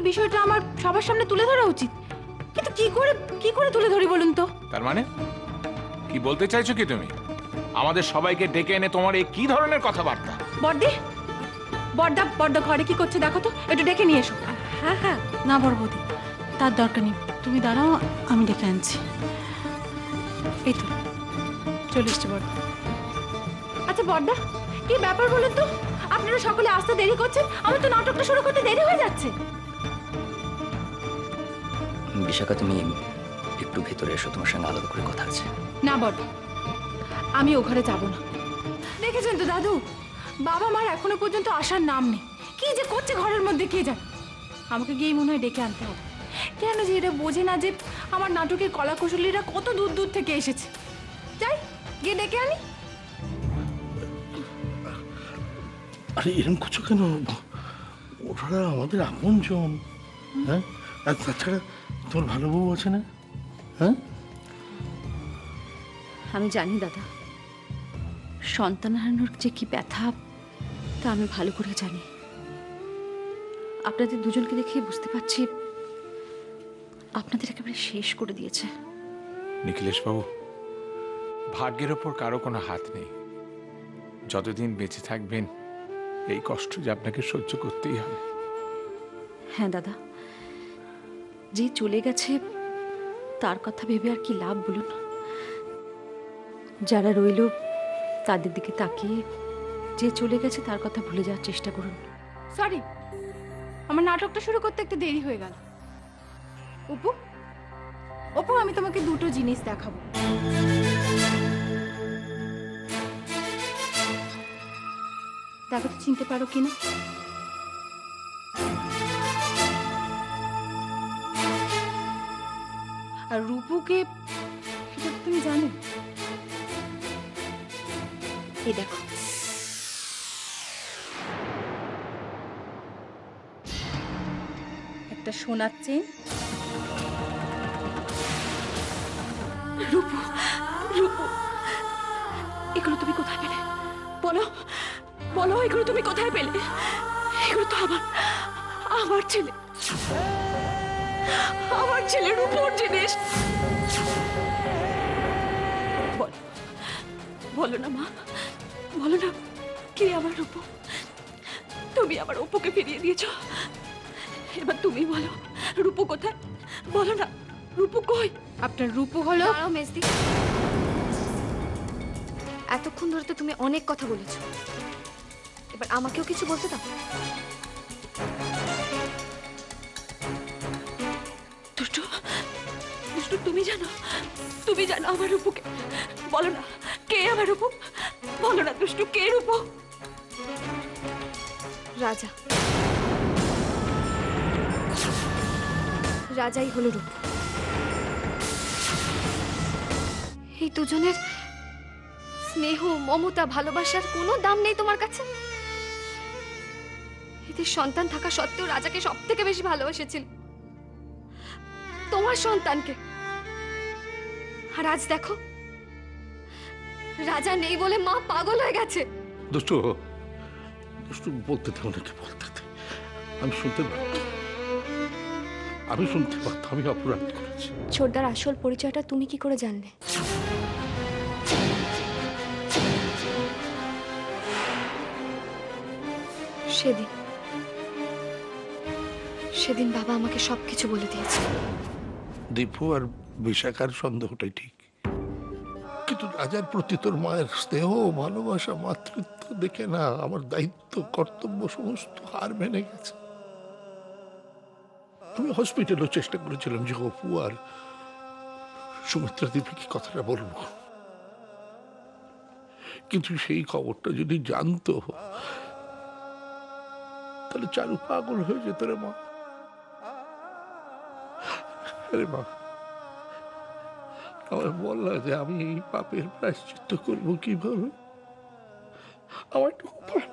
বিষয়টা আমার সবার সামনে তুলে ধরা উচিত, কিন্তু কি করে তুলে ধরি বলুন তো? তার মানে কি বলতে চাইছো কি তুমি? আমাদের সবাইকে ডেকে এনে তোমার এই কি ধরনের কথাবার্তা? বড়দি, বড়দা ঘরে কি করছে দেখো তো, একটু ডেকে নিয়ে এসো। হ্যাঁ হ্যাঁ, না বড় বৌদি, তার দরকার নেই, তুমি দাঁড়াও, আমি ডেকে আনছি। এই তো চলে এসছে বড়। আচ্ছা বড়দা, কি ব্যাপার বলুন তো? আপনারা সকলে আসতে দেরি করছেন, আমার তো নাটকটা শুরু করতে দেরি হয়ে যাচ্ছে। বিশাখা, তুমি একটু ভেতরে এসো, তোমার সঙ্গে আলাদা করে কথা আছে। না বড়, আমি ও ঘরে যাব না। দেখেছেন তো দাদু, বাবা মার এখনো পর্যন্ত আসার নাম নেই। কি যে করছে ঘরের মধ্যে কে জানে। আমাকে গিয়ে মনে হয় ডেকে আনতে হবে। কেন যে এটা বোঝে না যে আমার নাটকের কলাকুশলীরা কত দূর দূর থেকে এসেছে। যাই গিয়ে ডেকে আনি। আরে এরকম কিছু কেন? ওরা আমাদের আপনজন। হ্যাঁ, আর তাছাড়া তোর ভালো বউ আছে না? হ্যাঁ, আমি জানি দাদা, সন্তান হারানোর যে কি ব্যথা তা আমি ভালো করে জানি। আপনাদের দুজনকে দেখে বুঝতে পারছি আপনাদের একেবারে শেষ করে দিয়েছে। নিখিলেশ বাবু, ভাগ্যের ওপর কারো কোনো হাত নেই। যতদিন বেঁচে থাকবেন এই কষ্ট যে আপনাকে সহ্য করতেই হবে। হ্যাঁ দাদা, যে চলে গেছে তার কথা ভেবে আর কি লাভ বলুন? যারা রইল তাদের দিকে তাকিয়ে যে চলে গেছে তার কথা ভুলে যাওয়ার চেষ্টা করুন। সরি, আমার নাটকটা শুরু করতে একটু দেরি হয়ে গেল। অপু, আমি তোমাকে দুটো জিনিস দেখাবো। দেখো তো চিনতে পারো কিনা। আর রূপুকে সেটা তো তুমি জানো। এই দেখো, একটা সোনার চেন। রূপু, রূপু, এগুলো তুমি কোথায় পেলে? বলো বলো, এগুলো তুমি কোথায় পেলে? এগুলো তো আমার ছেলে, আমার ছেলে রূপুর জিনিস। বলো না মা, বলো না, কে আমার রূপু? তুমি আমার অপুকে ফিরিয়ে দিয়েছো, এবার তুমি বলো রূপু কোথায়? বলো না, রূপু কই? আপনার রূপু হলো। মেজদি, এতক্ষণ ধরে তো তুমি অনেক কথা বলেছো, এবার আমাকেও কিছু বলতে দাও। দুষ্টু, দুষ্টু, তুমি জানো আমার রূপুকে? বলো না, কে আমার রূপু? বলো না দুষ্টু, কে রূপু? রাজা, রাজাই হলো রূপ। এই দুজনের স্নেহ, মমতা, ভালোবাসার কোনো দাম নেই তোমার কাছে? এদের সন্তান থাকা সত্ত্বেও রাজাকে সব থেকে বেশি ভালোবেসেছিল, তোমার সন্তানকে। আর আজ দেখো, রাজা নেই বলে মা পাগল হয়ে গেছে। দুষ্টু, দুষ্টু বলতে দে, ওনাকে বলতে দে। আমি শুনতে পারতাম, আমি অপরাধ করেছি। ছোটদার আসল পরিচয়টা তুমি কি করে জানলে? সেদিন বাবা আমাকে সবকিছু বলে দিয়েছে। দীপু আর বিশাখার সন্দেহটাই ঠিক, কিন্তু রাজার প্রতি তোর মায়ের স্নেহ, ভালোবাসা, মাতৃত্ব দেখে না আমার দায়িত্ব, কর্তব্য সমস্ত হার মেনে গেছে। আমি হসপিটালেও চেষ্টা করেছিলাম যে অপু আর সুমিত্রা দীপীকে কথাটা বলবো, কিন্তু সেই খবরটা যদি জানতো তাহলে চারু পাগল হয়ে যেত রে মা। আরে মা, আমার বললা যে আমি এই পাপের প্রায়শ্চিত্ত করবো কিভাবে? আমার একটু উপায়